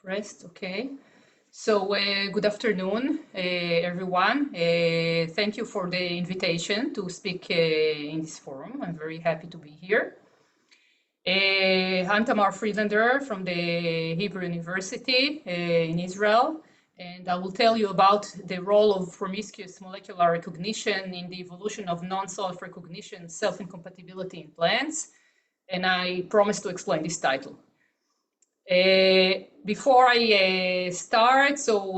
Pressed, okay. So good afternoon, everyone. Thank you for the invitation to speak in this forum. I'm very happy to be here. I'm Tamar Friedlander from the Hebrew University in Israel, and I will tell you about the role of promiscuous molecular recognition in the evolution of non-self-recognition self-incompatibility in plants, and I promise to explain this title. Before I start, so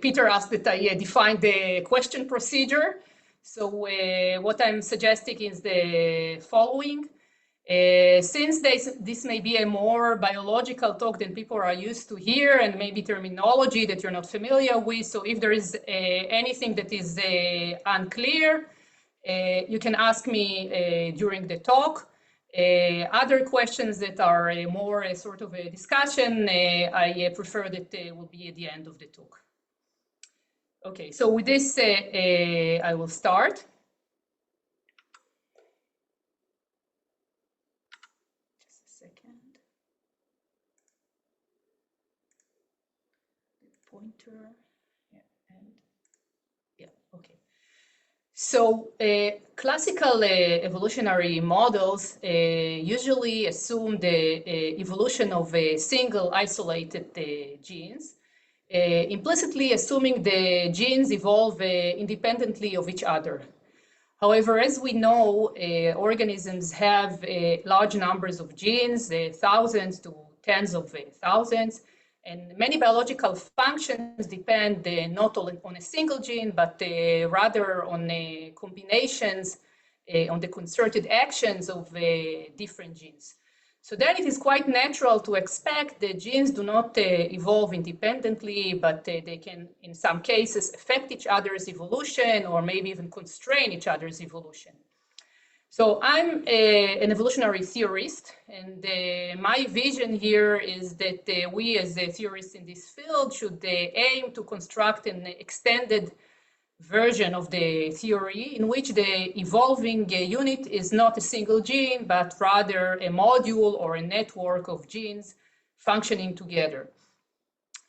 Peter asked that I define the question procedure. So what I'm suggesting is the following. Since this may be a more biological talk than people are used to hear, and maybe terminology that you're not familiar with, so if there is anything that is unclear, you can ask me during the talk. Other questions that are more sort of a discussion, I prefer that will be at the end of the talk. Okay, so with this, I will start. Just a second. The pointer, yeah, and yeah, okay. So classical evolutionary models usually assume the evolution of single isolated genes, implicitly assuming the genes evolve independently of each other. However, as we know, organisms have large numbers of genes, thousands to tens of thousands, and many biological functions depend not on a single gene, but rather on combinations, on the concerted actions of different genes. So then it is quite natural to expect that genes do not evolve independently, but they can, in some cases, affect each other's evolution or maybe even constrain each other's evolution. So I'm an evolutionary theorist, and my vision here is that we as theorists in this field should aim to construct an extended version of the theory in which the evolving unit is not a single gene, but rather a module or a network of genes functioning together.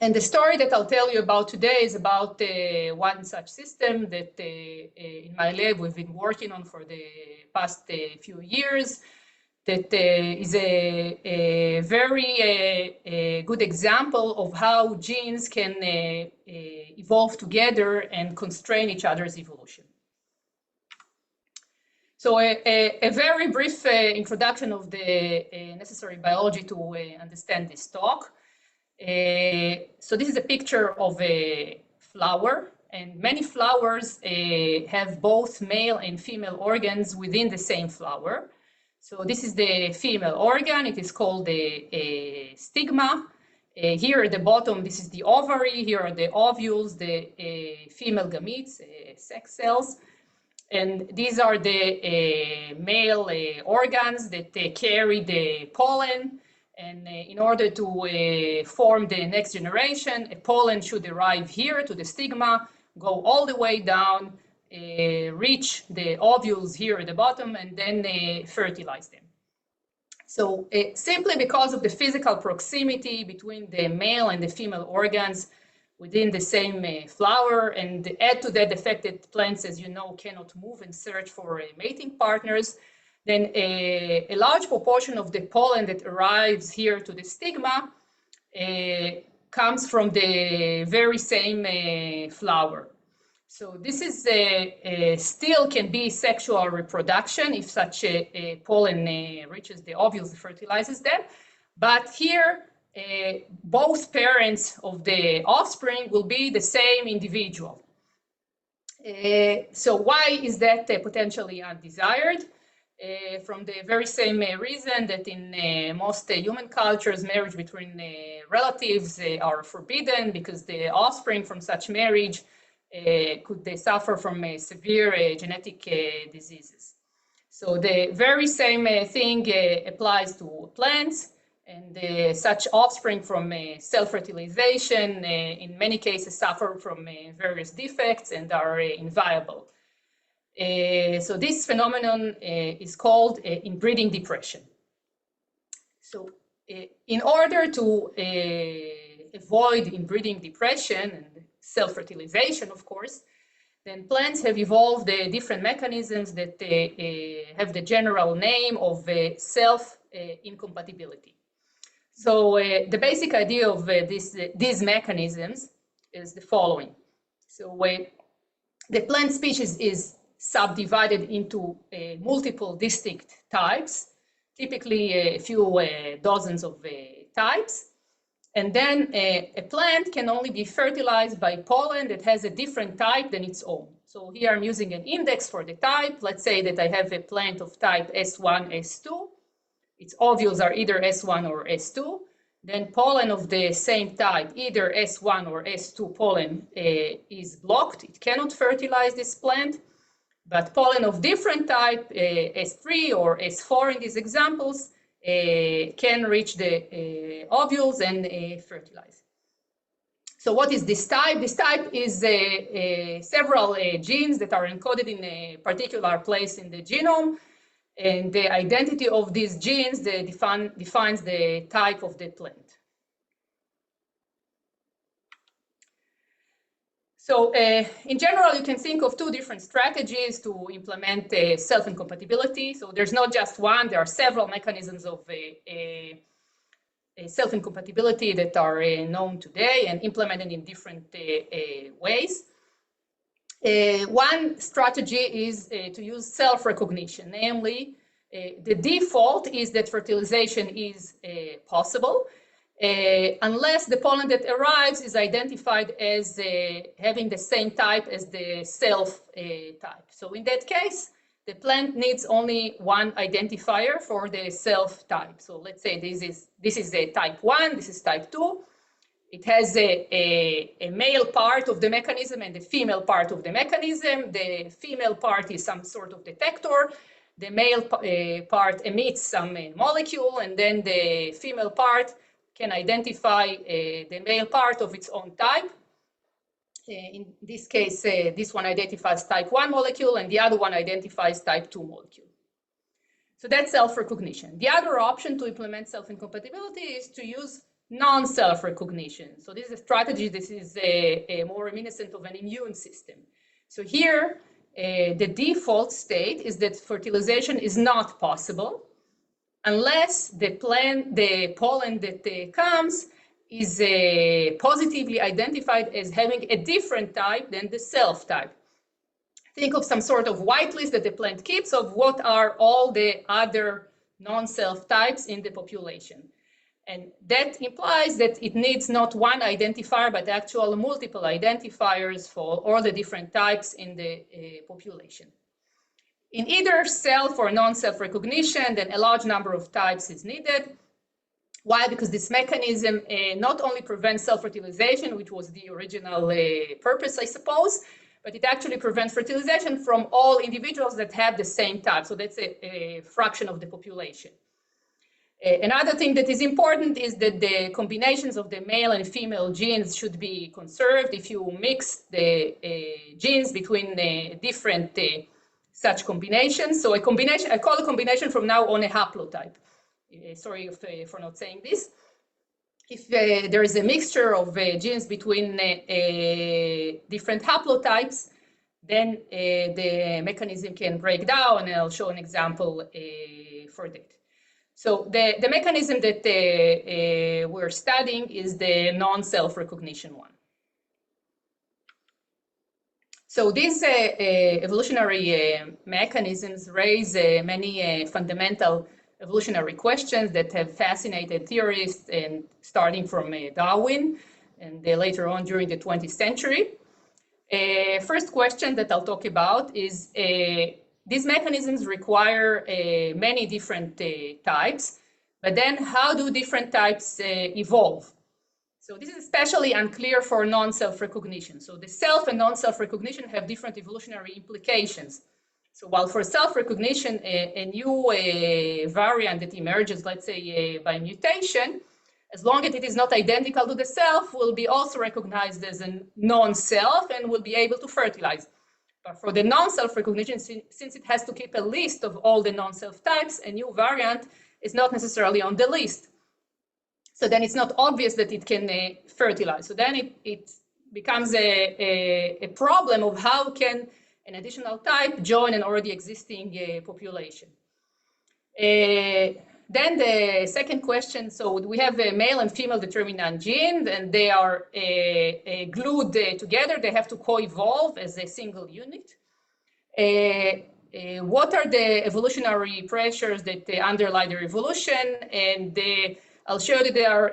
And the story that I'll tell you about today is about one such system that in my lab we've been working on for the past few years, that is a very good example of how genes can evolve together and constrain each other's evolution. So a very brief introduction of the necessary biology to understand this talk. So this is a picture of a flower, and many flowers have both male and female organs within the same flower. So this is the female organ. It is called the stigma. Here at the bottom, this is the ovary. Here are the ovules, the female gametes, sex cells. And these are the male organs that carry the pollen. And in order to form the next generation, a pollen should arrive here to the stigma, go all the way down, reach the ovules here at the bottom, and then fertilize them. So simply because of the physical proximity between the male and the female organs within the same flower, and add to that the fact that plants, as you know, cannot move and search for mating partners, then a large proportion of the pollen that arrives here to the stigma comes from the very same flower. So this is still can be sexual reproduction if such a pollen reaches the ovules and fertilizes them. But here, both parents of the offspring will be the same individual. So why is that potentially undesired? From the very same reason that in most human cultures, marriage between relatives are forbidden because the offspring from such marriage could suffer from severe genetic diseases. So the very same thing applies to plants, and such offspring from self-fertilization in many cases suffer from various defects and are inviable. So this phenomenon is called inbreeding depression. So In order to avoid inbreeding depression and self-fertilization, of course, then plants have evolved different mechanisms that have the general name of self-incompatibility. So the basic idea of these mechanisms is the following. So the plant species is subdivided into multiple distinct types, typically a few dozens of types. And then a plant can only be fertilized by pollen that has a different type than its own. So here I'm using an index for the type. Let's say that I have a plant of type S1, S2. Its ovules are either S1 or S2. Then pollen of the same type, either S1 or S2 pollen, is blocked. It cannot fertilize this plant. But pollen of different type, S3 or S4 in these examples, can reach the ovules and fertilize. So what is this type? This type is several genes that are encoded in a particular place in the genome. And the identity of these genes defines the type of the plant. So in general, you can think of two different strategies to implement self-incompatibility. So there's not just one, there are several mechanisms of self-incompatibility that are known today and implemented in different ways. One strategy is to use self-recognition, namely, the default is that fertilization is possible unless the pollen that arrives is identified as having the same type as the self type. So in that case, the plant needs only one identifier for the self type. So let's say this is a type 1, this is type 2. It has a male part of the mechanism and the female part of the mechanism. The female part is some sort of detector. The male part emits some molecule, and then the female part can identify the male part of its own type. In this case, this one identifies type 1 molecule, and the other one identifies type 2 molecule. So that's self-recognition. The other option to implement self-incompatibility is to use non-self-recognition. So this is a strategy. This is a more reminiscent of an immune system. So here, the default state is that fertilization is not possible unless the pollen that comes is positively identified as having a different type than the self type. Think of some sort of whitelist that the plant keeps of what are all the other non-self types in the population. And that implies that it needs not one identifier, but actual multiple identifiers for all the different types in the population. In either self or non-self recognition, then a large number of types is needed. Why? Because this mechanism not only prevents self-fertilization, which was the original purpose, I suppose, but it actually prevents fertilization from all individuals that have the same type. So that's a fraction of the population. Another thing that is important is that the combinations of the male and female genes should be conserved. If you mix the genes between different such combinations, so a combination, I call a combination from now on a haplotype. Sorry for not saying this. If there is a mixture of genes between different haplotypes, then the mechanism can break down, and I'll show an example for that. So the mechanism that we're studying is the non-self-recognition one. So these evolutionary mechanisms raise many fundamental evolutionary questions that have fascinated theorists, and starting from Darwin and later on during the 20th century. First question that I'll talk about is these mechanisms require many different types, but then how do different types evolve? So this is especially unclear for non-self-recognition. So the self and non-self-recognition have different evolutionary implications. So while for self-recognition, a new variant that emerges, let's say by mutation, as long as it is not identical to the self, will be also recognized as a non-self and will be able to fertilize. But for the non-self recognition, since it has to keep a list of all the non-self types, a new variant is not necessarily on the list. So then it's not obvious that it can fertilize. So then it becomes a problem of how can an additional type join an already existing population. Then the second question, so we have a male and female determinant gene, and they are glued together. They have to co-evolve as a single unit. What are the evolutionary pressures that underlie their evolution? And I'll show you that there are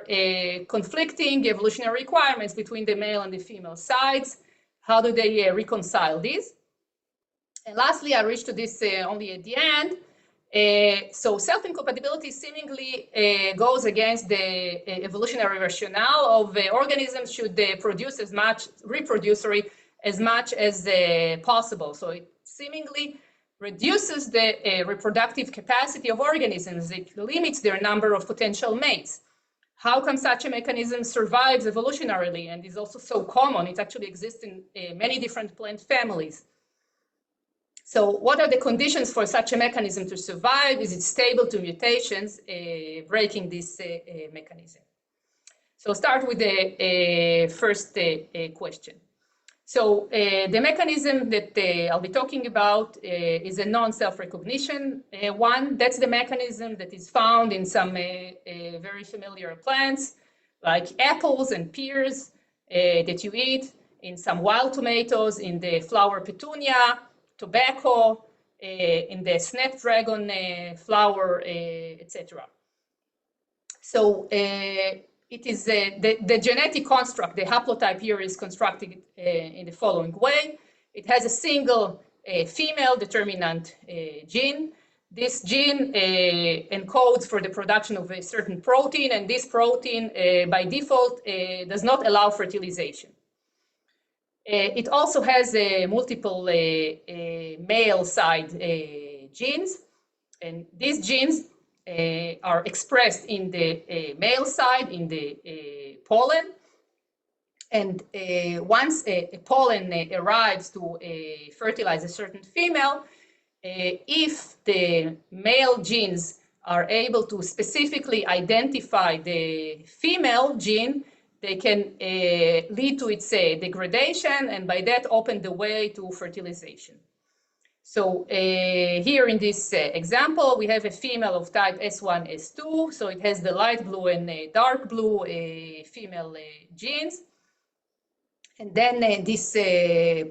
conflicting evolutionary requirements between the male and the female sides. How do they reconcile these? And lastly, I reached to this only at the end. So self-incompatibility seemingly goes against the evolutionary rationale of organisms should produce as much, reproduce as much as possible. So it seemingly reduces the reproductive capacity of organisms. It limits their number of potential mates. How come such a mechanism survives evolutionarily and is also so common? It actually exists in many different plant families. So what are the conditions for such a mechanism to survive? Is it stable to mutations breaking this mechanism? So start with the first question. So the mechanism that I'll be talking about is a non-self-recognition one. That's the mechanism that is found in some very familiar plants, like apples and pears that you eat, in some wild tomatoes, in the flower petunia, tobacco, in the snapdragon flower, etc. So it is the genetic construct, the haplotype here is constructed in the following way. It has a single female determinant gene. This gene encodes for the production of a certain protein, and this protein by default does not allow fertilization. It also has multiple male side genes, and these genes are expressed in the male side, in the pollen. And once a pollen arrives to fertilize a certain female, if the male genes are able to specifically identify the female gene, they can lead to its degradation, and by that open the way to fertilization. So here in this example, we have a female of type S1, S2. So it has the light blue and dark blue female genes. And then this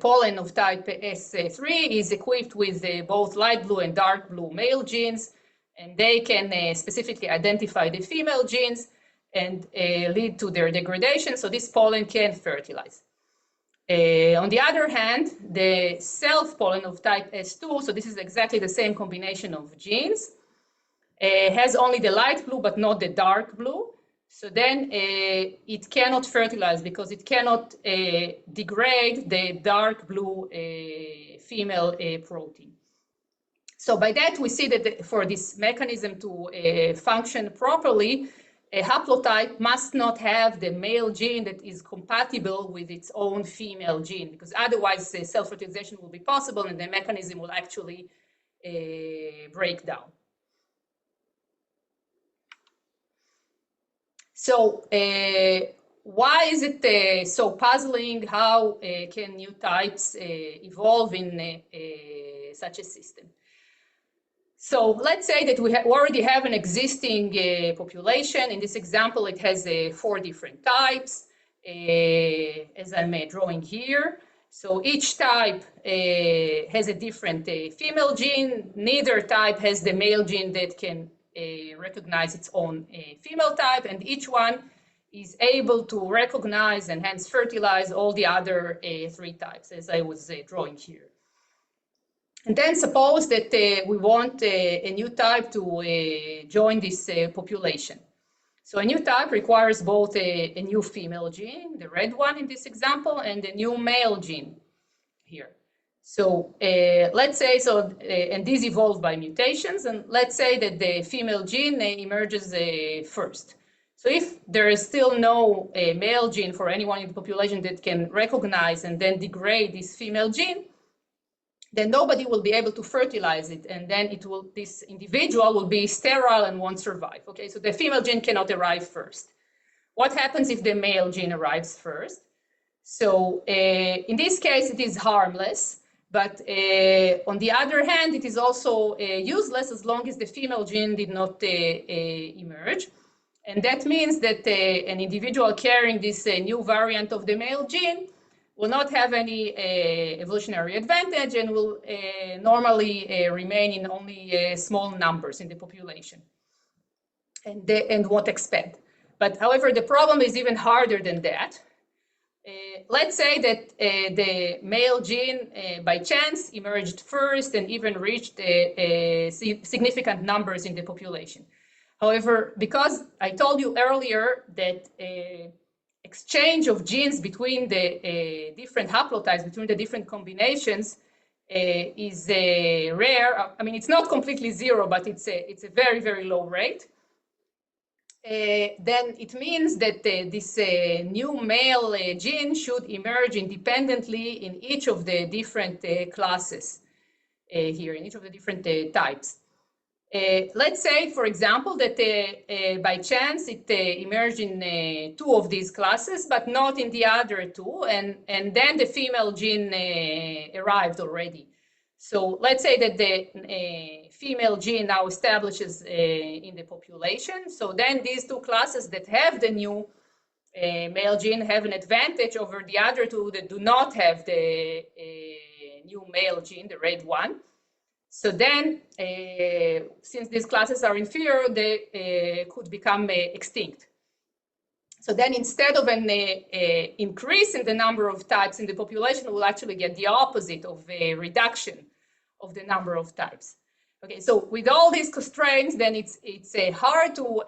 pollen of type S3 is equipped with both light blue and dark blue male genes. And they can specifically identify the female genes and lead to their degradation. So this pollen can fertilize. On the other hand, the self pollen of type S2, so this is exactly the same combination of genes, has only the light blue but not the dark blue. So then it cannot fertilize because it cannot degrade the dark blue female protein. So by that, we see that for this mechanism to function properly, a haplotype must not have the male gene that is compatible with its own female gene, because otherwise self-fertilization will be possible and the mechanism will actually break down. So why is it so puzzling? How can new types evolve in such a system? So let's say that we already have an existing population. In this example, it has 4 different types, as I'm drawing here. So each type has a different female gene. Neither type has the male gene that can recognize its own female type, and each one is able to recognize and hence fertilize all the other 3 types, as I was drawing here. And then suppose that we want a new type to join this population. So a new type requires both a new female gene, the red one in this example, and a new male gene here. So let's say, and these evolve by mutations, and let's say that the female gene emerges first. So if there is still no male gene for anyone in the population that can recognize and then degrade this female gene, then nobody will be able to fertilize it, and then this individual will be sterile and won't survive. Okay, so the female gene cannot arrive first. what happens if the male gene arrives first? So in this case, it is harmless. But on the other hand, it is also useless as long as the female gene did not emerge. And that means that an individual carrying this new variant of the male gene will not have any evolutionary advantage and will normally remain in only small numbers in the population and won't expand. But however, the problem is even harder than that. Let's say that the male gene by chance emerged first and even reached significant numbers in the population. However, because I told you earlier that exchange of genes between the different haplotypes, between the different combinations, is rare. I mean, it's not completely zero, but it's a very, very low rate. Then it means that this new male gene should emerge independently in each of the different classes here, in each of the different types. Let's say, for example, that by chance it emerged in two of these classes, but not in the other two, and then the female gene arrived already. So let's say that the female gene now establishes in the population. So then these two classes that have the new male gene have an advantage over the other two that do not have the new male gene, the red one. So then, since these classes are inferior, they could become extinct. So then instead of an increase in the number of types in the population, we'll actually get the opposite of a reduction of the number of types. Okay, so with all these constraints, then it's hard to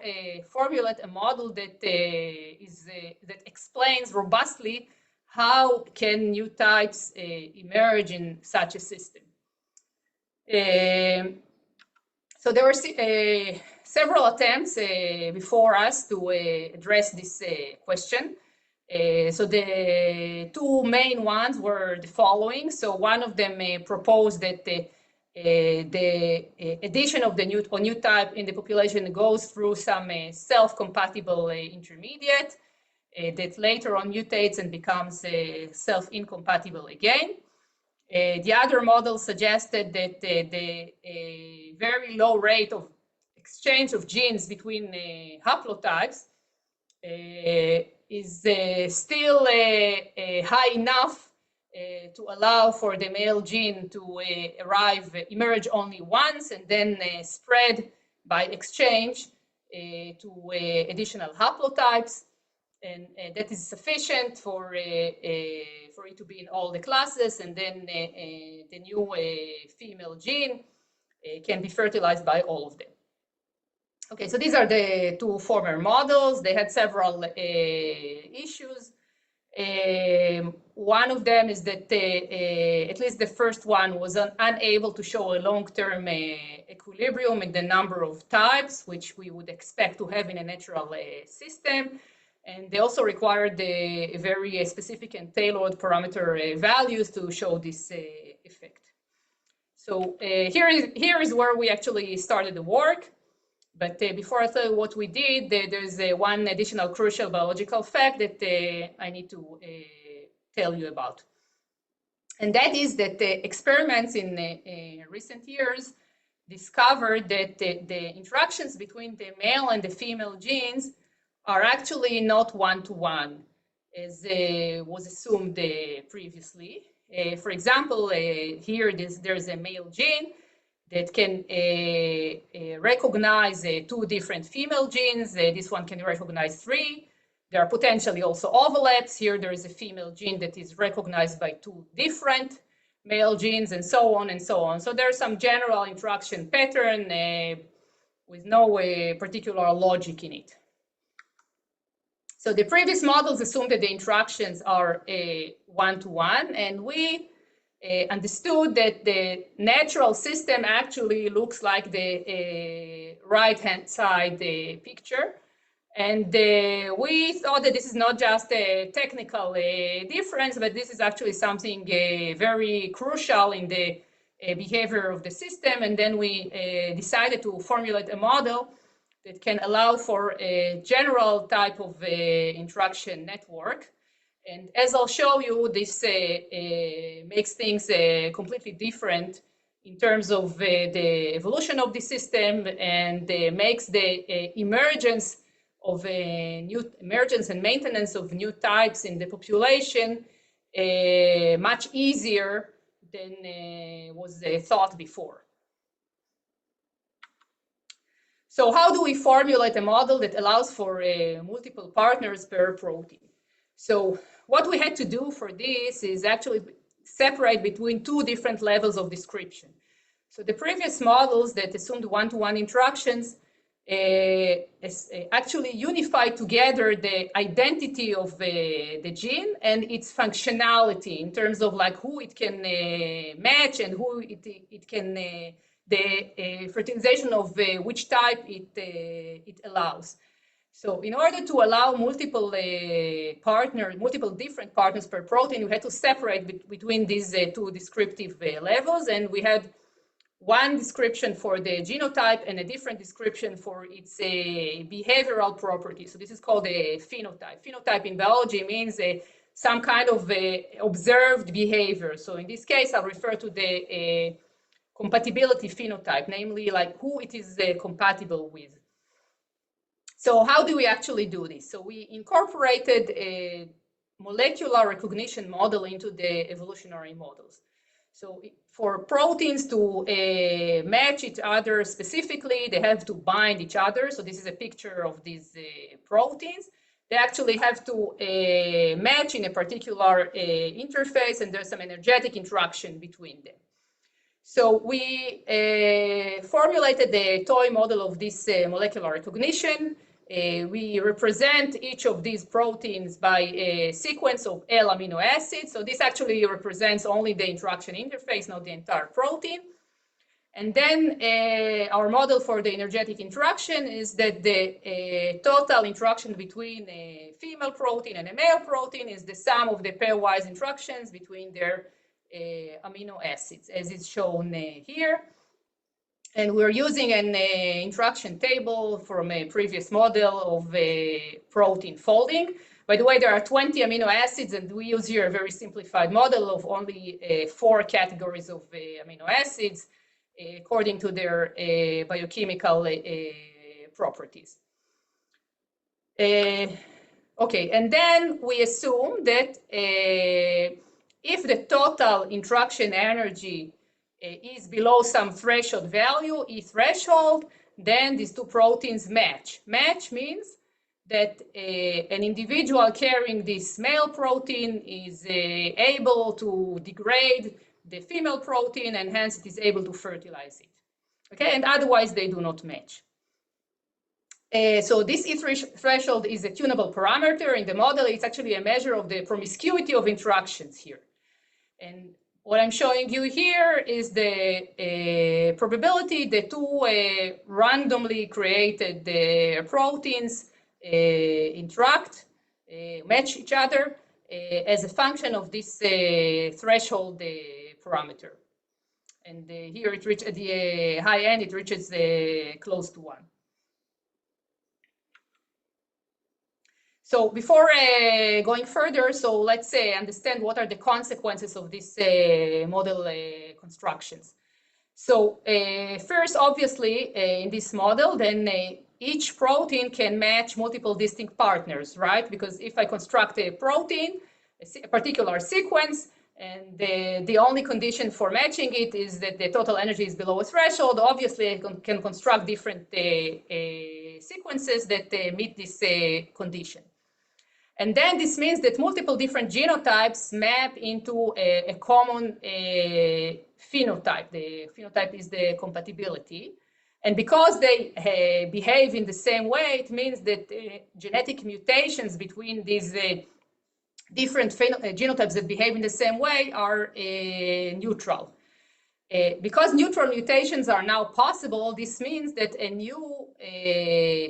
formulate a model that that explains robustly how can new types emerge in such a system. So there were several attempts before us to address this question. So the two main ones were the following. So one of them proposed that the addition of the new type in the population goes through some self-compatible intermediate that later on mutates and becomes self-incompatible again. The other model suggested that the very low rate of exchange of genes between haplotypes is still high enough to allow for the male gene to emerge only once and then spread by exchange to additional haplotypes. And that is sufficient for it to be in all the classes, and then the new female gene can be fertilized by all of them. Okay, so these are the two former models. They had several issues. One of them is that at least the first one was unable to show a long-term equilibrium in the number of types, which we would expect to have in a natural system. And they also required the very specific and tailored parameter values to show this effect. So here is where we actually started the work. But before I tell you what we did, there's one additional crucial biological fact that I need to tell you about. And that is that experiments in recent years discovered that the interactions between the male and the female genes are actually not one-to-one, as was assumed previously. For example, here there's a male gene that can recognize two different female genes. This one can recognize three. There are potentially also overlaps. Here there is a female gene that is recognized by two different male genes, and so on and so on. So there's some general interaction pattern with no particular logic in it. So the previous models assumed that the interactions are one-to-one, and we understood that the natural system actually looks like the right-hand side picture. And we thought that this is not just a technical difference, but this is actually something very crucial in the behavior of the system. And then we decided to formulate a model that can allow for a general type of interaction network. And as I'll show you, this makes things completely different in terms of the evolution of the system, and makes the emergence and maintenance of new types in the population much easier than was thought before. So how do we formulate a model that allows for multiple partners per protein? So what we had to do for this is actually separate between two different levels of description. So the previous models that assumed one-to-one interactions actually unified together the identity of the gene and its functionality in terms of like who it can match and who it can, the fertilization of which type it allows. So in order to allow multiple different partners per protein, we had to separate between these two descriptive levels, and we had one description for the genotype and a different description for its behavioral properties. So this is called a phenotype. Phenotype in biology means some kind of observed behavior. So in this case, I'll refer to the compatibility phenotype, namely like who it is compatible with. So how do we actually do this? So we incorporated a molecular recognition model into the evolutionary models. So for proteins to match each other specifically, they have to bind each other. So this is a picture of these proteins. They actually have to match in a particular interface, and there's some energetic interaction between them. So we formulated the toy model of this molecular recognition. We represent each of these proteins by a sequence of L amino acids. So this actually represents only the interaction interface, not the entire protein. And then our model for the energetic interaction is that the total interaction between a female protein and a male protein is the sum of the pairwise interactions between their amino acids, as is shown here. And we're using an interaction table from a previous model of protein folding. By the way, there are 20 amino acids, and we use here a very simplified model of only 4 categories of amino acids according to their biochemical properties. Okay, and then we assume that if the total interaction energy is below some threshold value, E threshold, then these two proteins match. Match means that an individual carrying this male protein is able to degrade the female protein, and hence it is able to fertilize it. Okay, and otherwise they do not match. So this E threshold is a tunable parameter in the model. It's actually a measure of the promiscuity of interactions here. And what I'm showing you here is the probability that two randomly created proteins interact, match each other as a function of this threshold parameter. And here it reaches at the high end, it reaches close to 1. So before going further, so let's understand what are the consequences of this model constructions. So first, obviously, in this model, then each protein can match multiple distinct partners, right? Because if I construct a protein, a particular sequence, and the only condition for matching it is that the total energy is below a threshold, obviously I can construct different sequences that meet this condition. And then this means that multiple different genotypes map into a common phenotype. The phenotype is the compatibility. And because they behave in the same way, it means that genetic mutations between these different genotypes that behave in the same way are neutral. Because neutral mutations are now possible, this means that a new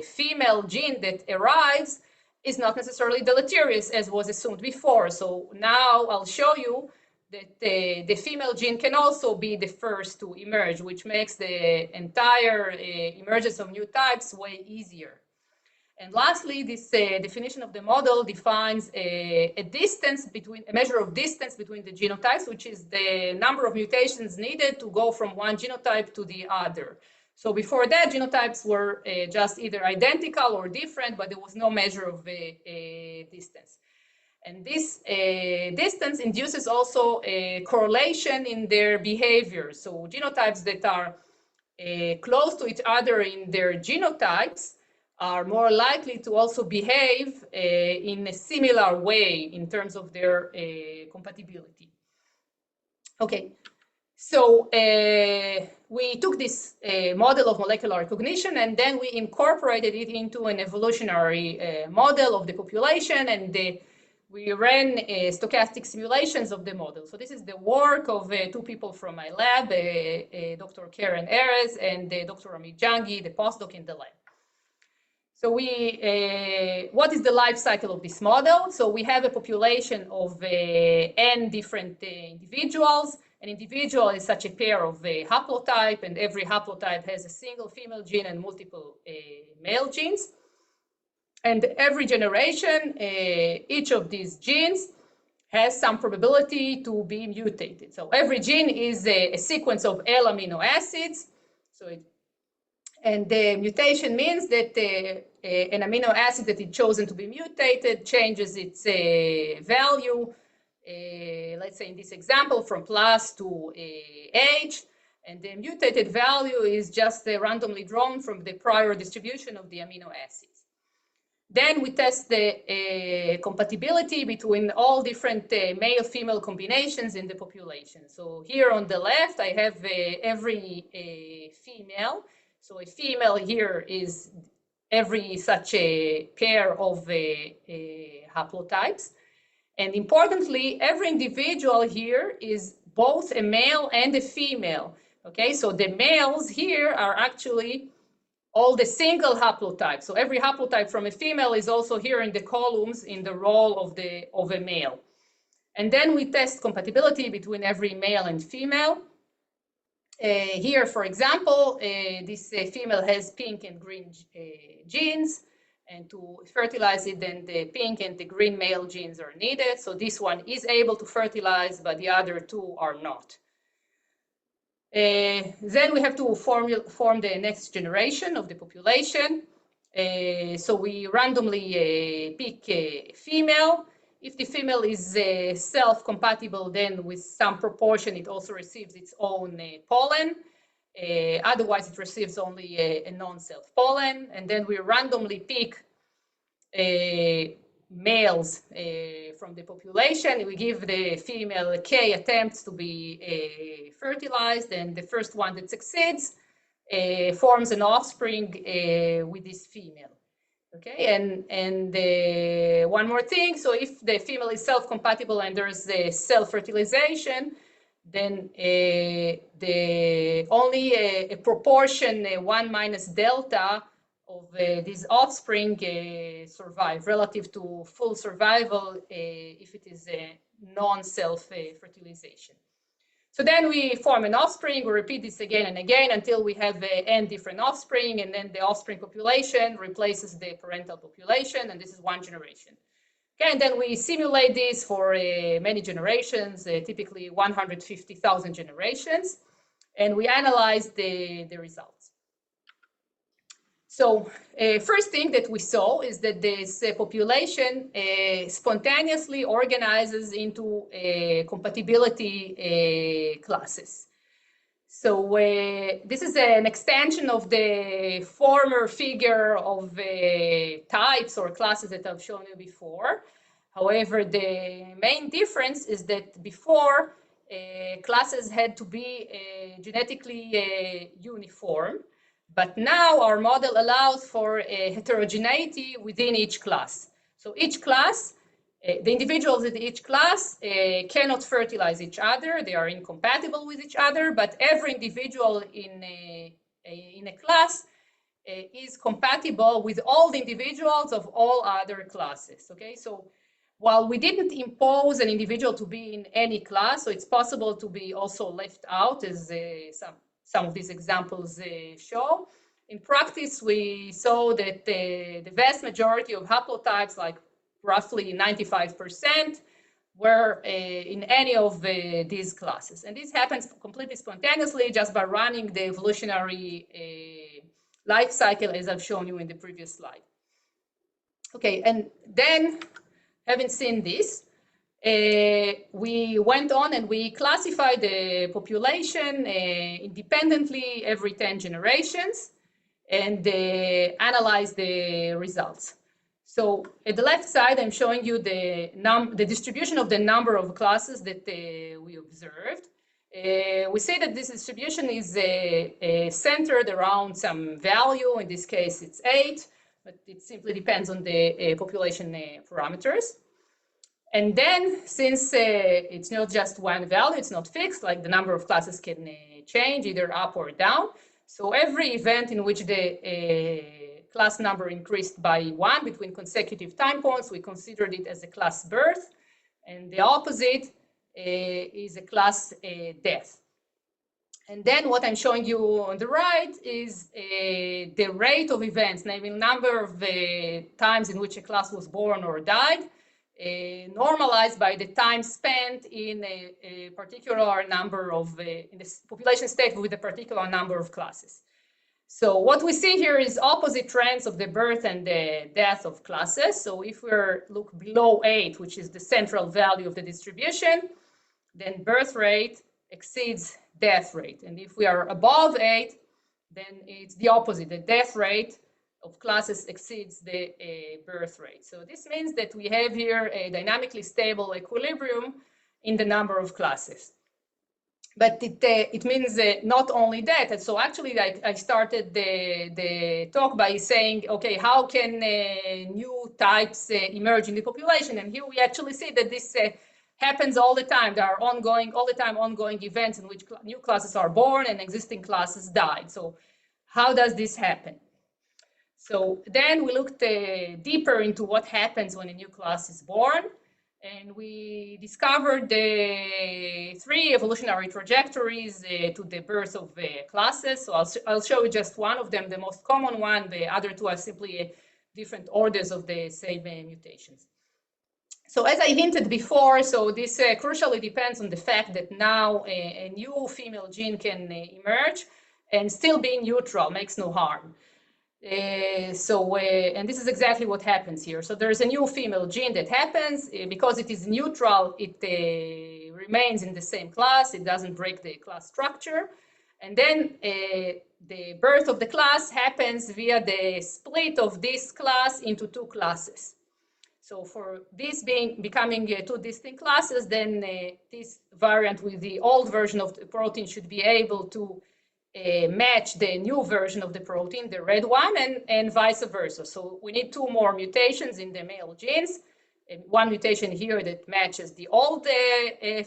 female gene that arrives is not necessarily deleterious as was assumed before. So now I'll show you that the female gene can also be the first to emerge, which makes the entire emergence of new types way easier. And lastly, this definition of the model defines a measure of distance between the genotypes, which is the number of mutations needed to go from one genotype to the other. So before that, genotypes were just either identical or different, but there was no measure of distance. And this distance induces also a correlation in their behavior. So genotypes that are close to each other in their genotypes are more likely to also behave in a similar way in terms of their compatibility. Okay, so we took this model of molecular recognition and then we incorporated it into an evolutionary model of the population, and we ran stochastic simulations of the model. So this is the work of two people from my lab, Dr. Karen Erez and Dr. Amit Jangi, the postdoc in the lab. So what is the life cycle of this model? So we have a population of n different individuals. An individual is such a pair of haplotype, and every haplotype has a single female gene and multiple male genes. And every generation, each of these genes has some probability to be mutated. So every gene is a sequence of L amino acids. And the mutation means that an amino acid that is chosen to be mutated changes its value, let's say in this example, from plus to H. And the mutated value is just randomly drawn from the prior distribution of the amino acids. Then we test the compatibility between all different male-female combinations in the population. So here on the left, I have every female. So a female here is every such a pair of haplotypes. And importantly, every individual here is both a male and a female. Okay, so the males here are actually all the single haplotypes. So every haplotype from a female is also here in the columns in the role of a male. And then we test compatibility between every male and female. Here, for example, this female has pink and green genes, and to fertilize it, then the pink and the green male genes are needed. So this one is able to fertilize, but the other two are not. Then we have to form the next generation of the population. So we randomly pick a female. If the female is self-compatible, then with some proportion, it also receives its own pollen. Otherwise, it receives only a non-self pollen. And then we randomly pick males from the population. We give the female K attempts to be fertilized, and the first one that succeeds forms an offspring with this female. Okay, and one more thing. So if the female is self-compatible and there's self-fertilization, then only a proportion 1 minus delta of these offspring survive relative to full survival if it is a non-self-fertilization. So then we form an offspring, we repeat this again and again until we have n different offspring, and then the offspring population replaces the parental population, and this is one generation. Okay, and then we simulate this for many generations, typically 150,000 generations, and we analyze the results. So first thing that we saw is that this population spontaneously organizes into compatibility classes. So this is an extension of the former figure of types or classes that I've shown you before. However, the main difference is that before, classes had to be genetically uniform. But now our model allows for heterogeneity within each class. So each class, the individuals in each class cannot fertilize each other. They are incompatible with each other, but every individual in a class is compatible with all the individuals of all other classes. Okay, so while we didn't impose an individual to be in any class, so it's possible to be also left out, as some of these examples show. In practice, we saw that the vast majority of haplotypes, like roughly 95%, were in any of these classes. And this happens completely spontaneously just by running the evolutionary life cycle, as I've shown you in the previous slide. Okay, and then, having seen this, we went on and we classified the population independently every 10 generations and analyzed the results. So at the left side, I'm showing you the distribution of the number of classes that we observed. We say that this distribution is centered around some value. In this case, it's 8, but it simply depends on the population parameters. And then, since it's not just one value, it's not fixed, like the number of classes can change either up or down. So every event in which the class number increased by 1 between consecutive time points, we considered it as a class birth. And the opposite is a class death. And then what I'm showing you on the right is the rate of events, namely number of times in which a class was born or died, normalized by the time spent in a particular number of, in this population state with a particular number of classes. So what we see here is opposite trends of the birth and the death of classes. So if we look below 8, which is the central value of the distribution, then birth rate exceeds death rate. And if we are above 8, then it's the opposite. The death rate of classes exceeds the birth rate. So this means that we have here a dynamically stable equilibrium in the number of classes. But it means not only that. And so actually, I started the talk by saying, okay, how can new types emerge in the population? And here we actually see that this happens all the time. There are ongoing events in which new classes are born and existing classes died. So how does this happen? So then we looked deeper into what happens when a new class is born. And we discovered the 3 evolutionary trajectories to the birth of classes. So I'll show you just one of them, the most common one. The other 2 are simply different orders of the same mutations. So as I hinted before, so this crucially depends on the fact that now a new female gene can emerge and still being neutral makes no harm. And this is exactly what happens here. So there's a new female gene that happens. Because it is neutral, it remains in the same class. It doesn't break the class structure. And then the birth of the class happens via the split of this class into 2 classes. So for this becoming 2 distinct classes, then this variant with the old version of the protein should be able to match the new version of the protein, the red one, and vice versa. So we need 2 more mutations in the male genes. One mutation here that matches the old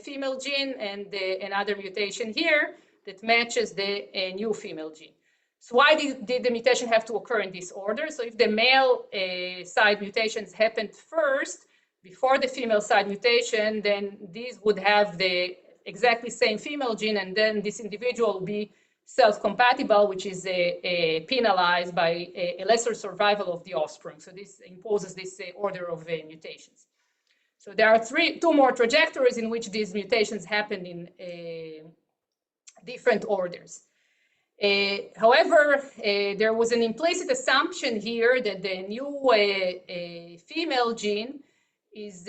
female gene, and another mutation here that matches the new female gene. So why did the mutation have to occur in this order? So if the male side mutations happened first, before the female side mutation, then these would have the exactly same female gene, and then this individual will be self-compatible, which is penalized by a lesser survival of the offspring. So this imposes this order of mutations. So there are 2 more trajectories in which these mutations happen in different orders. However, there was an implicit assumption here that the new female gene is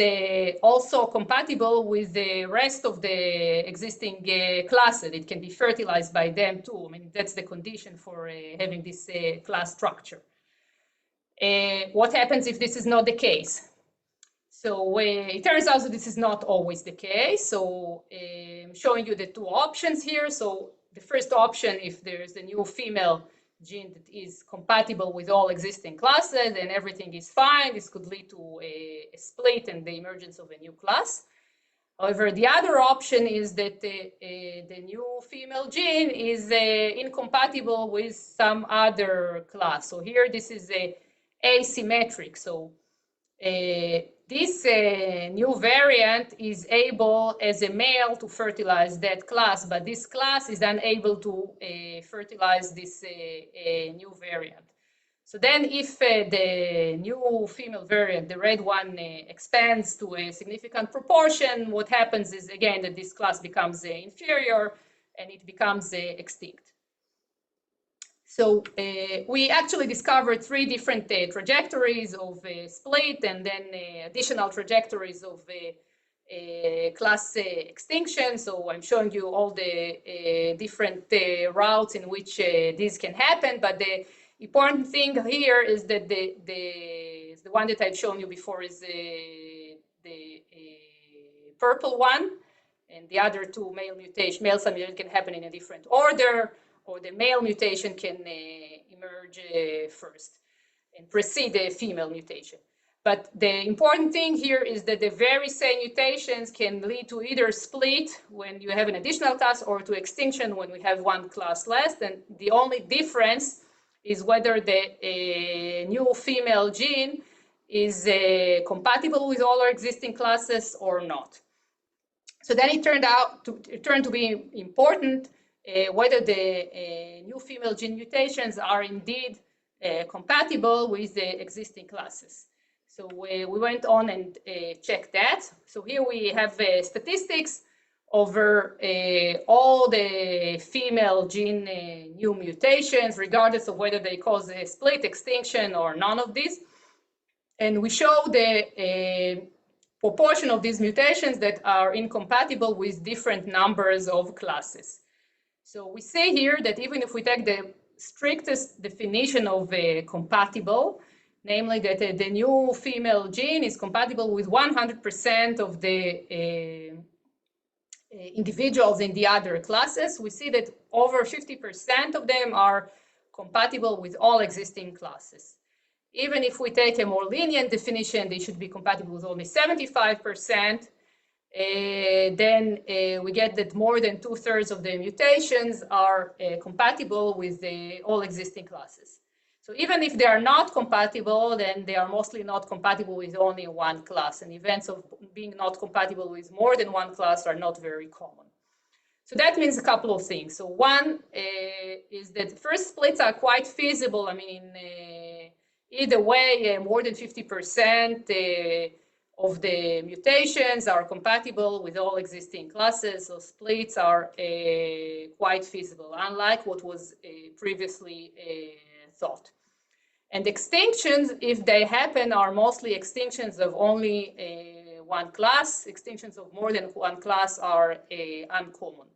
also compatible with the rest of the existing classes. It can be fertilized by them too. I mean, that's the condition for having this class structure. What happens if this is not the case? So it turns out that this is not always the case. So I'm showing you the 2 options here. So the first option, if there's a new female gene that is compatible with all existing classes and everything is fine, this could lead to a split and the emergence of a new class. However, the other option is that the new female gene is incompatible with some other class. So here this is asymmetric. So this new variant is able as a male to fertilize that class, but this class is unable to fertilize this new variant. So then if the new female variant, the red one, expands to a significant proportion, what happens is, again, that this class becomes inferior and it becomes extinct. So we actually discovered 3 different trajectories of split and then additional trajectories of class extinction. So I'm showing you all the different routes in which this can happen. But the important thing here is that the one that I've shown you before is the purple one, and the other 2 male submutation can happen in a different order, or the male mutation can emerge first and precede the female mutation. But the important thing here is that the very same mutations can lead to either split when you have an additional class or to extinction when we have 1 class less. And the only difference is whether the new female gene is compatible with all our existing classes or not. So then it turned to be important whether the new female gene mutations are indeed compatible with the existing classes. So we went on and checked that. So here we have statistics over all the female gene new mutations, regardless of whether they cause a split, extinction, or none of these. And we show the proportion of these mutations that are incompatible with different numbers of classes. So we say here that even if we take the strictest definition of compatible, namely that the new female gene is compatible with 100% of the individuals in the other classes, we see that over 50% of them are compatible with all existing classes. Even if we take a more lenient definition, they should be compatible with only 75%. Then we get that more than 2/3 of the mutations are compatible with all existing classes. So even if they are not compatible, then they are mostly not compatible with only 1 class. And events of being not compatible with more than 1 class are not very common. So that means a couple of things. So one is that first splits are quite feasible. I mean, either way, more than 50% of the mutations are compatible with all existing classes. So splits are quite feasible, unlike what was previously thought. And extinctions, if they happen, are mostly extinctions of only 1 class. Extinctions of more than 1 class are uncommon.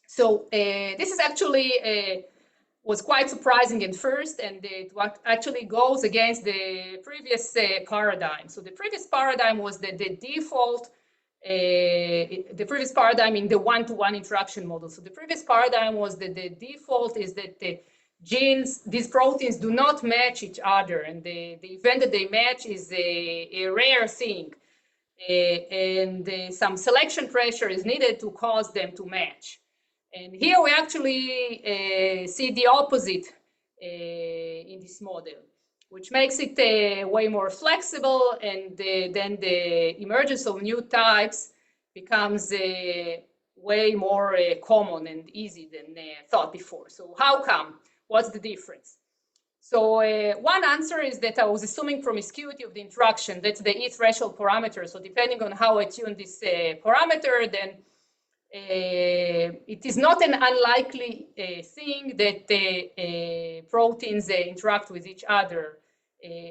So this is actually was quite surprising at first, and it actually goes against the previous paradigm. So the previous paradigm was that the default, the previous paradigm in the one-to-one interaction model. So the previous paradigm was that the default is that the genes, these proteins do not match each other, and the event that they match is a rare thing. And some selection pressure is needed to cause them to match. And here we actually see the opposite in this model, which makes it way more flexible, and then the emergence of new types becomes way more common and easy than thought before. So how come? What's the difference? So one answer is that I was assuming promiscuity of the interaction. That's the E threshold parameter. So depending on how I tune this parameter, then it is not an unlikely thing that proteins interact with each other,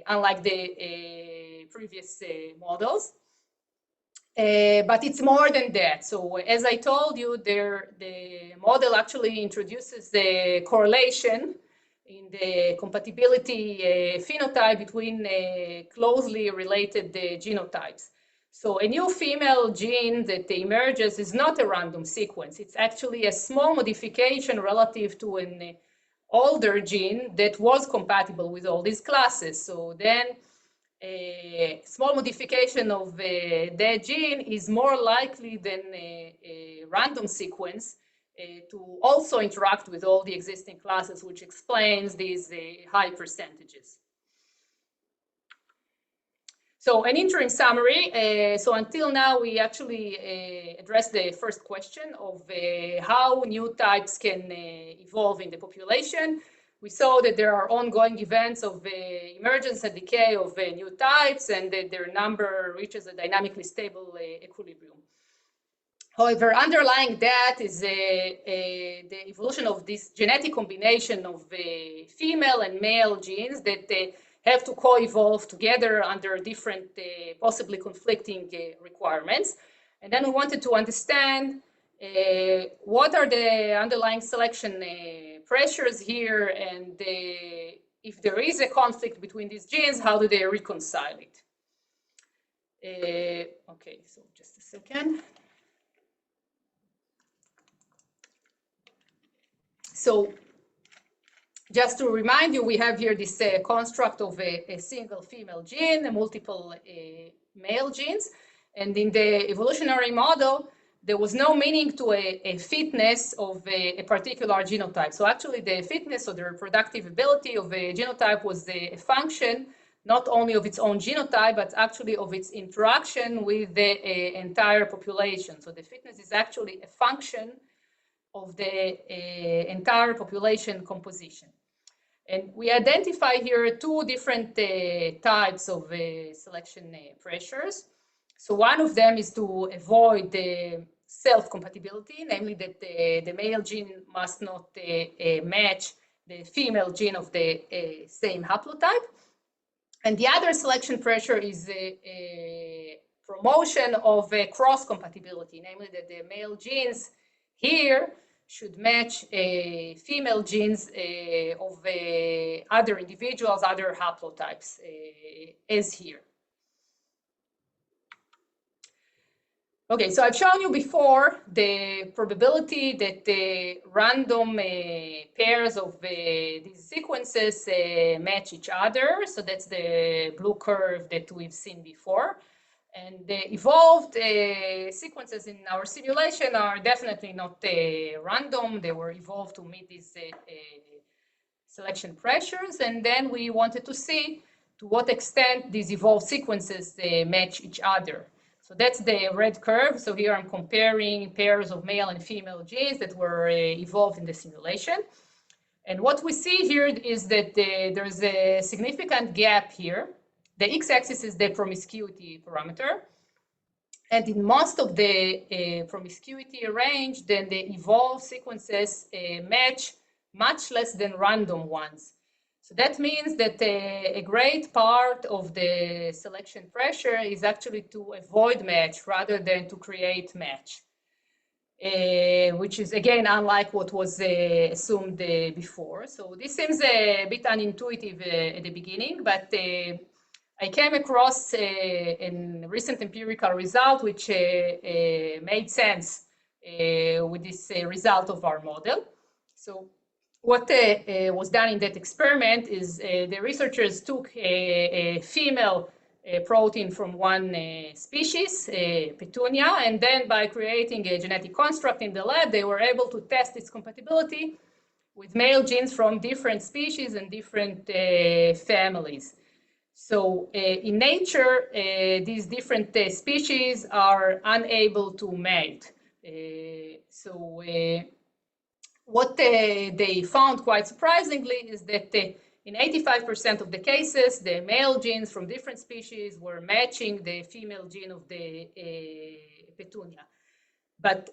unlike the previous models. But it's more than that. So as I told you, the model actually introduces the correlation in the compatibility phenotype between closely related genotypes. So a new female gene that emerges is not a random sequence. It's actually a small modification relative to an older gene that was compatible with all these classes. So then a small modification of that gene is more likely than a random sequence to also interact with all the existing classes, which explains these high percentages. So an interim summary. So until now, we actually addressed the first question of how new types can evolve in the population. We saw that there are ongoing events of emergence and decay of new types, and that their number reaches a dynamically stable equilibrium. However, underlying that is the evolution of this genetic combination of female and male genes that have to co-evolve together under different, possibly conflicting requirements. And then we wanted to understand what are the underlying selection pressures here, and if there is a conflict between these genes, how do they reconcile it? Okay, so just a second. So just to remind you, we have here this construct of a single female gene and multiple male genes. And in the evolutionary model, there was no meaning to a fitness of a particular genotype. So actually the fitness or the reproductive ability of a genotype was a function not only of its own genotype, but actually of its interaction with the entire population. So the fitness is actually a function of the entire population composition. And we identify here two different types of selection pressures. So one of them is to avoid the self-compatibility, namely that the male gene must not match the female gene of the same haplotype. And the other selection pressure is a promotion of cross-compatibility, namely that the male genes here should match female genes of other individuals, other haplotypes, as here. Okay, so I've shown you before the probability that the random pairs of these sequences match each other. So that's the blue curve that we've seen before. And the evolved sequences in our simulation are definitely not random. They were evolved to meet these selection pressures. And then we wanted to see to what extent these evolved sequences match each other. So that's the red curve. So here I'm comparing pairs of male and female genes that were evolved in the simulation. And what we see here is that there's a significant gap here. The x-axis is the promiscuity parameter. And in most of the promiscuity range, then the evolved sequences match much less than random ones. So that means that a great part of the selection pressure is actually to avoid match rather than to create match, which is, again, unlike what was assumed before. So this seems a bit unintuitive at the beginning, but I came across a recent empirical result which made sense with this result of our model. So what was done in that experiment is the researchers took a female protein from one species, Petunia, and then by creating a genetic construct in the lab, they were able to test its compatibility with male genes from different species and different families. So in nature, these different species are unable to mate. What they found quite surprisingly is that in 85% of the cases, the male genes from different species were matching the female gene of the Petunia. But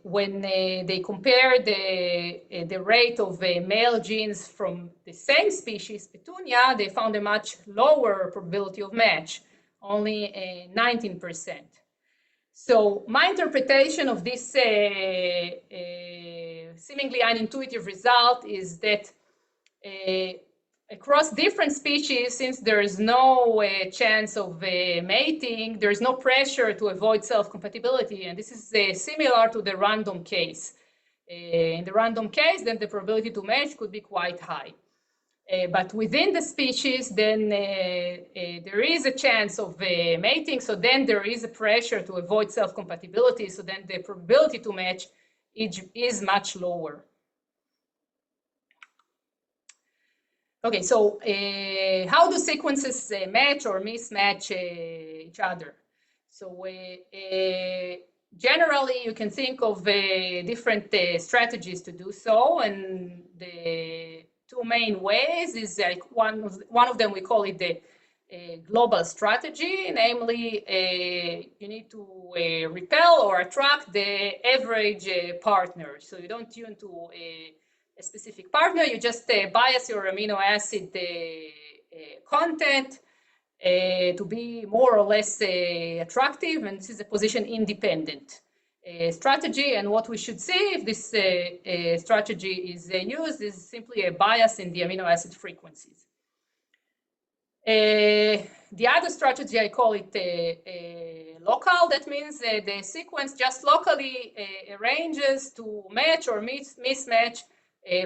when they compared the rate of male genes from the same species, Petunia, they found a much lower probability of match, only 19%. So my interpretation of this seemingly unintuitive result is that across different species, since there is no chance of mating, there is no pressure to avoid self-compatibility, and this is similar to the random case. In the random case, then the probability to match could be quite high. But within the species, then there is a chance of mating, so then there is a pressure to avoid self-compatibility, so then the probability to match is much lower. Okay, so how do sequences match or mismatch each other? So generally, you can think of different strategies to do so, and the two main ways is like one of them we call it the global strategy, namely you need to repel or attract the average partner. So you don't tune to a specific partner, you just bias your amino acid content to be more or less attractive, and this is a position independent strategy. And what we should see if this strategy is used is simply a bias in the amino acid frequencies. The other strategy, I call it local. That means the sequence just locally arranges to match or mismatch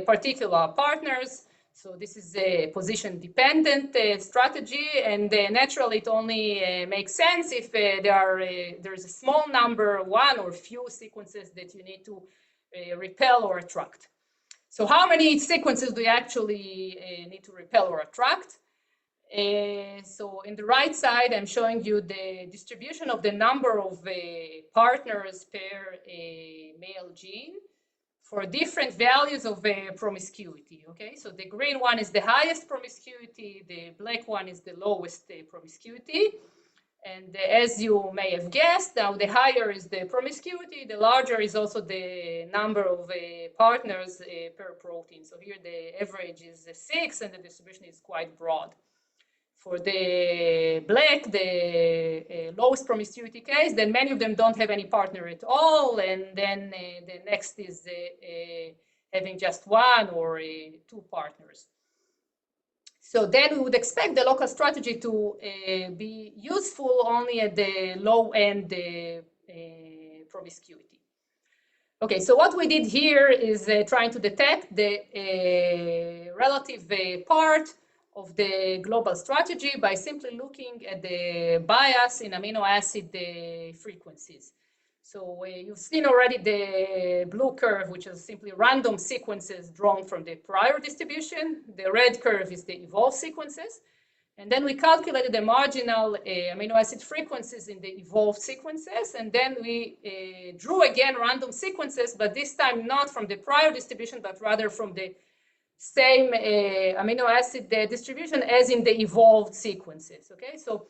particular partners. So this is a position-dependent strategy, and naturally it only makes sense if there's a small number, one or few sequences that you need to repel or attract. So how many sequences do you actually need to repel or attract? So in the right side, I'm showing you the distribution of the number of partners per male gene for different values of promiscuity. Okay, so the green one is the highest promiscuity, the black one is the lowest promiscuity. And as you may have guessed, now the higher is the promiscuity, the larger is also the number of partners per protein. So here the average is 6 and the distribution is quite broad. For the black, the lowest promiscuity case, then many of them don't have any partner at all, and then the next is having just one or two partners. So then we would expect the local strategy to be useful only at the low end promiscuity. Okay, so what we did here is trying to detect the relative part of the global strategy by simply looking at the bias in amino acid frequencies. So you've seen already the blue curve, which is simply random sequences drawn from the prior distribution. The red curve is the evolved sequences. And then we calculated the marginal amino acid frequencies in the evolved sequences. And then we drew again random sequences, but this time not from the prior distribution, but rather from the same amino acid distribution as in the evolved sequences. Okay, so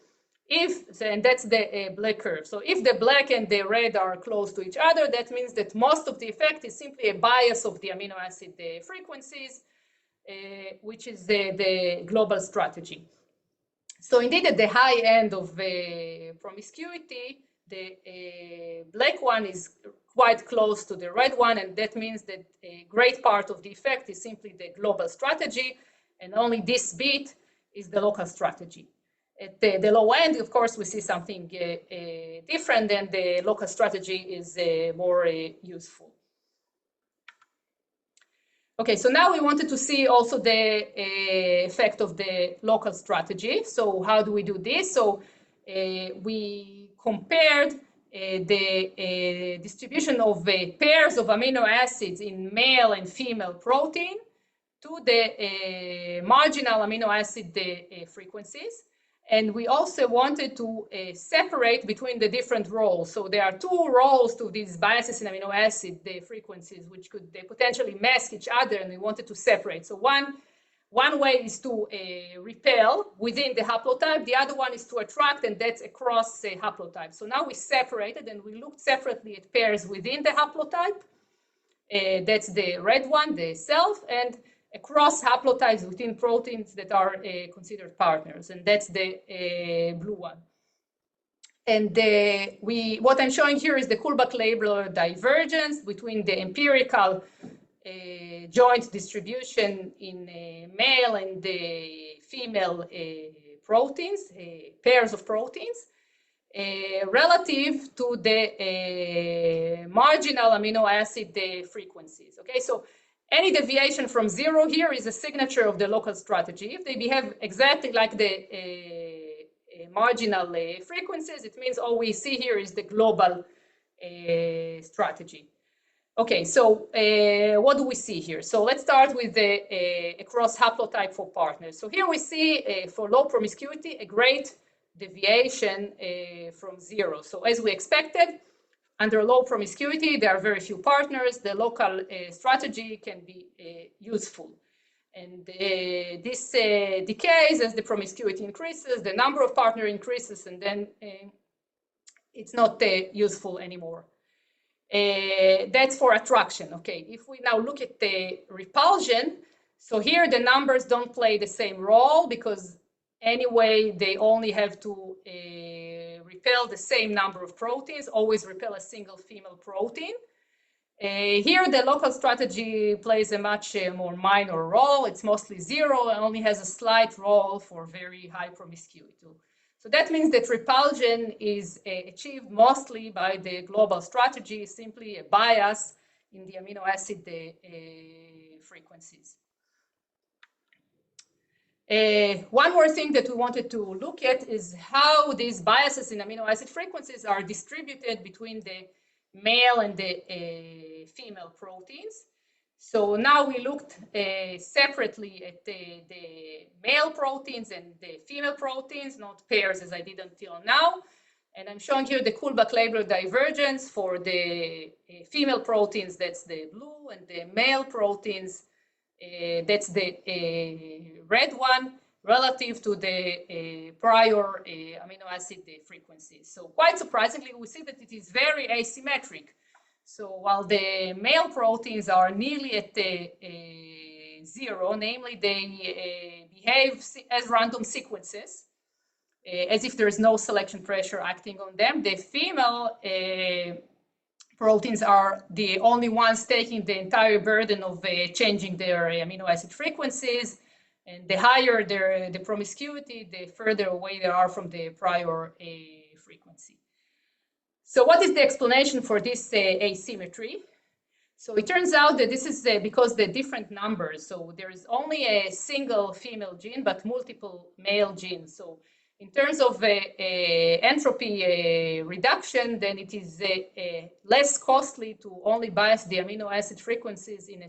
and that's the black curve. So if the black and the red are close to each other, that means that most of the effect is simply a bias of the amino acid frequencies, which is the global strategy. So indeed, at the high end of promiscuity, the black one is quite close to the red one, and that means that a great part of the effect is simply the global strategy, and only this bit is the local strategy. At the low end, of course, we see something different, and the local strategy is more useful. Okay, so now we wanted to see also the effect of the local strategy. So how do we do this? So we compared the distribution of pairs of amino acids in male and female protein to the marginal amino acid frequencies. And we also wanted to separate between the different roles. So there are two roles to these biases in amino acid frequencies, which could potentially mask each other, and we wanted to separate. So one way is to repel within the haplotype. The other one is to attract, and that's across haplotype. So now we separated, and we looked separately at pairs within the haplotype. That's the red one, the self, and across haplotypes within proteins that are considered partners, and that's the blue one. And what I'm showing here is the Kullback-Leibler divergence between the empirical joint distribution in male and the female proteins, pairs of proteins, relative to the marginal amino acid frequencies. Okay, so any deviation from 0 here is a signature of the local strategy. If they behave exactly like the marginal frequencies, it means all we see here is the global strategy. Okay, so what do we see here? So let's start with the cross haplotype for partners. So here we see for low promiscuity a great deviation from 0. So as we expected, under low promiscuity, there are very few partners. The local strategy can be useful. And this decays as the promiscuity increases, the number of partners increases, and then it's not useful anymore. That's for attraction. Okay, if we now look at the repulsion, so here the numbers don't play the same role because anyway they only have to repel the same number of proteins, always repel a single female protein. Here the local strategy plays a much more minor role. It's mostly 0 and only has a slight role for very high promiscuity. So that means that repulsion is achieved mostly by the global strategy, simply a bias in the amino acid frequencies. One more thing that we wanted to look at is how these biases in amino acid frequencies are distributed between the male and the female proteins. So now we looked separately at the male proteins and the female proteins, not pairs as I did until now. And I'm showing here the Kullback-Leibler divergence for the female proteins, that's the blue, and the male proteins, that's the red one, relative to the prior amino acid frequencies. So quite surprisingly, we see that it is very asymmetric. So while the male proteins are nearly at 0, namely they behave as random sequences, as if there is no selection pressure acting on them, the female proteins are the only ones taking the entire burden of changing their amino acid frequencies. And the higher the promiscuity, the further away they are from the prior frequency. So what is the explanation for this asymmetry? So it turns out that this is because the different numbers. So there is only a single female gene, but multiple male genes. So in terms of entropy reduction, then it is less costly to only bias the amino acid frequencies in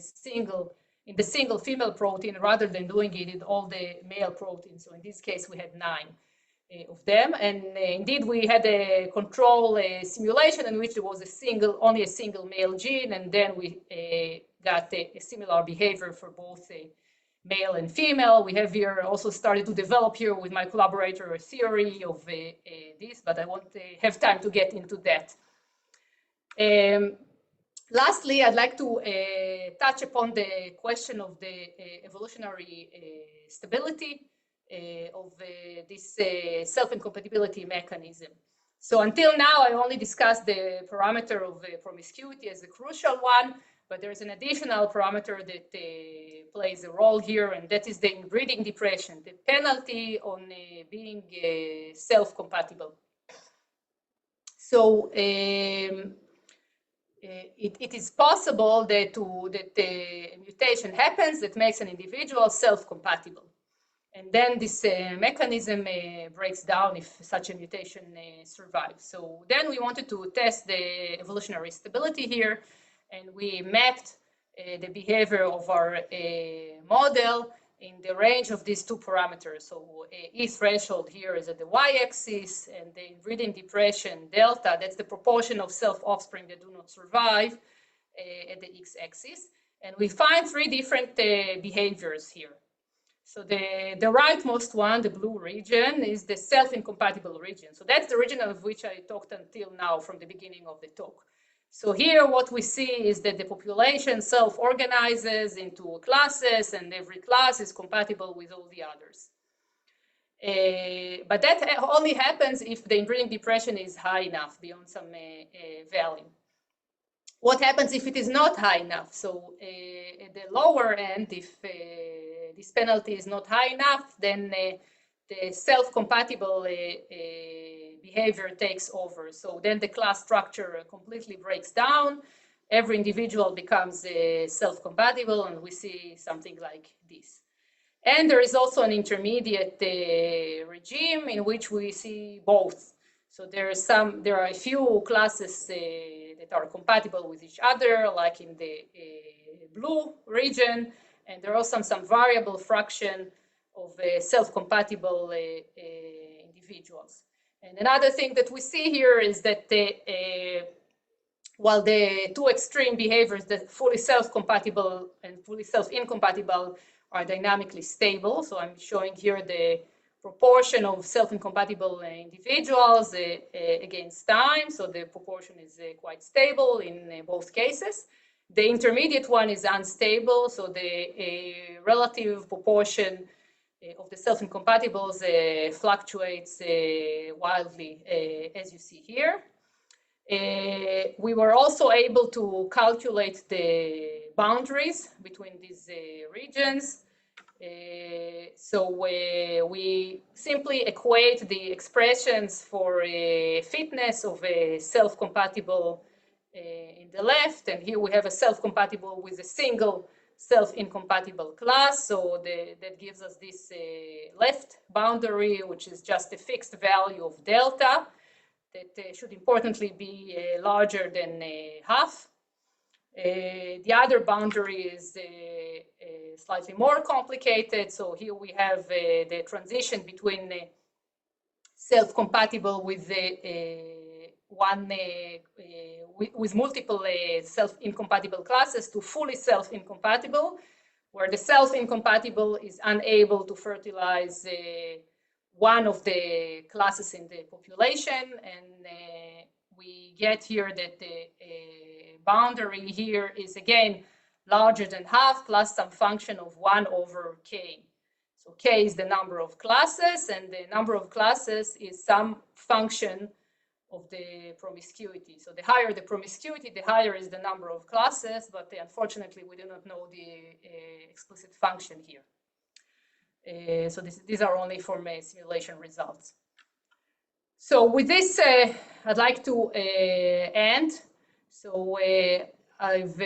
the single female protein rather than doing it in all the male proteins. So in this case, we had 9 of them, and indeed we had a control simulation in which there was only a single male gene, and then we got a similar behavior for both male and female. We have here also started to develop here with my collaborator a theory of this, but I won't have time to get into that. Lastly, I'd like to touch upon the question of the evolutionary stability of this self-incompatibility mechanism. So until now, I only discussed the parameter of promiscuity as a crucial one, but there's an additional parameter that plays a role here, and that is the inbreeding depression, the penalty on being self-compatible. So it is possible that the mutation happens that makes an individual self-compatible. And then this mechanism breaks down if such a mutation survives. So then we wanted to test the evolutionary stability here, and we mapped the behavior of our model in the range of these 2 parameters. So E threshold here is at the y-axis, and the inbreeding depression delta, that's the proportion of self-offspring that do not survive at the x-axis. And we find 3 different behaviors here. So the rightmost one, the blue region, is the self-incompatible region. So that's the region of which I talked until now from the beginning of the talk. So here what we see is that the population self-organizes into classes, and every class is compatible with all the others. But that only happens if the inbreeding depression is high enough, beyond some value. What happens if it is not high enough? So at the lower end, if this penalty is not high enough, then the self-compatible behavior takes over. So then the class structure completely breaks down. Every individual becomes self-compatible, and we see something like this. And there is also an intermediate regime in which we see both. So there are a few classes that are compatible with each other, like in the blue region, and there are also some variable fraction of self-compatible individuals. And another thing that we see here is that while the two extreme behaviors, the fully self-compatible and fully self-incompatible, are dynamically stable. So I'm showing here the proportion of self-incompatible individuals against time. So the proportion is quite stable in both cases. The intermediate one is unstable. So the relative proportion of the self-incompatibles fluctuates wildly, as you see here. We were also able to calculate the boundaries between these regions. So we simply equate the expressions for fitness of a self-compatible in the left, and here we have a self-compatible with a single self-incompatible class. So that gives us this left boundary, which is just a fixed value of delta that should importantly be larger than half. The other boundary is slightly more complicated. So here we have the transition between self-compatible with with multiple self-incompatible classes to fully self-incompatible, where the self-incompatible is unable to fertilize one of the classes in the population, and we get here that the boundary here is again larger than half plus some function of 1 over k. So k is the number of classes, and the number of classes is some function of the promiscuity. So the higher the promiscuity, the higher is the number of classes, but unfortunately we do not know the explicit function here. So these are only from simulation results. So with this, I'd like to end. So I've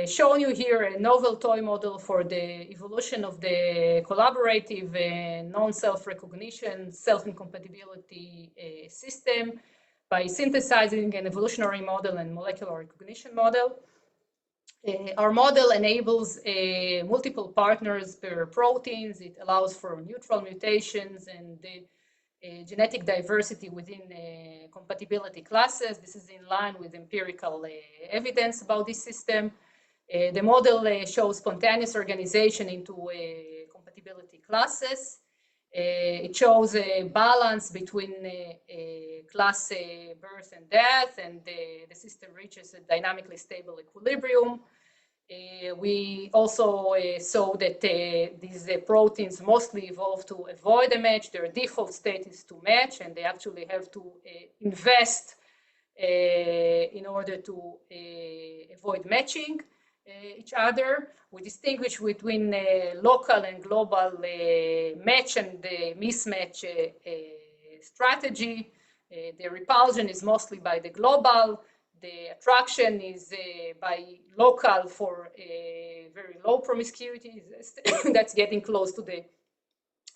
shown you here a novel toy model for the evolution of the collaborative non-self-recognition, self-incompatibility system by synthesizing an evolutionary model and molecular recognition model. Our model enables multiple partners per proteins. It allows for neutral mutations and the genetic diversity within compatibility classes. This is in line with empirical evidence about this system. The model shows spontaneous organization into compatibility classes. It shows a balance between class birth and death, and the system reaches a dynamically stable equilibrium. We also saw that these proteins mostly evolve to avoid a match. Their default state is to match, and they actually have to invest in order to avoid matching each other. We distinguish between local and global match and mismatch strategy. The repulsion is mostly by the global. The attraction is by local for very low promiscuity. That's getting close to the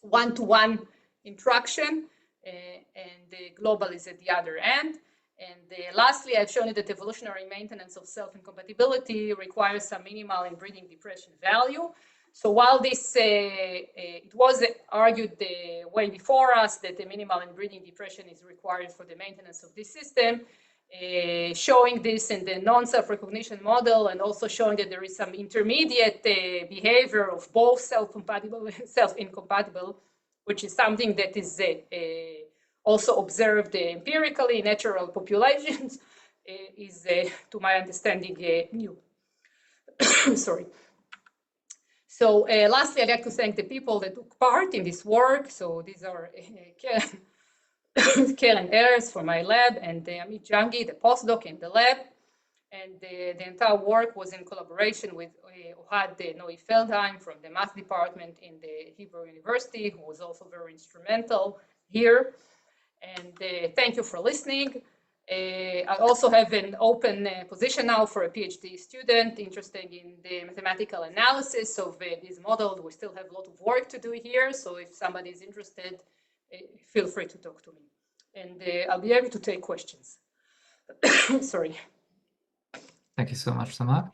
one-to-one interaction, and the global is at the other end. And lastly, I've shown you that evolutionary maintenance of self-incompatibility requires some minimal inbreeding depression value. So while this, it was argued way before us that the minimal inbreeding depression is required for the maintenance of this system, showing this in the non-self-recognition model, and also showing that there is some intermediate behavior of both self-compatible and self-incompatible, which is something that is also observed empirically in natural populations, is, to my understanding, new. Sorry. So lastly, I'd like to thank the people that took part in this work. So these are Karen Ayers for my lab, and Amit Jangi, the postdoc in the lab. And the entire work was in collaboration with Ohad Noe Feldheim from the math department in the Hebrew University, who was also very instrumental here. And thank you for listening. I also have an open position now for a PhD student interested in the mathematical analysis of these models. We still have a lot of work to do here, so if somebody is interested, feel free to talk to me. and I'll be happy to take questions. Sorry. Thank you so much, Tamar.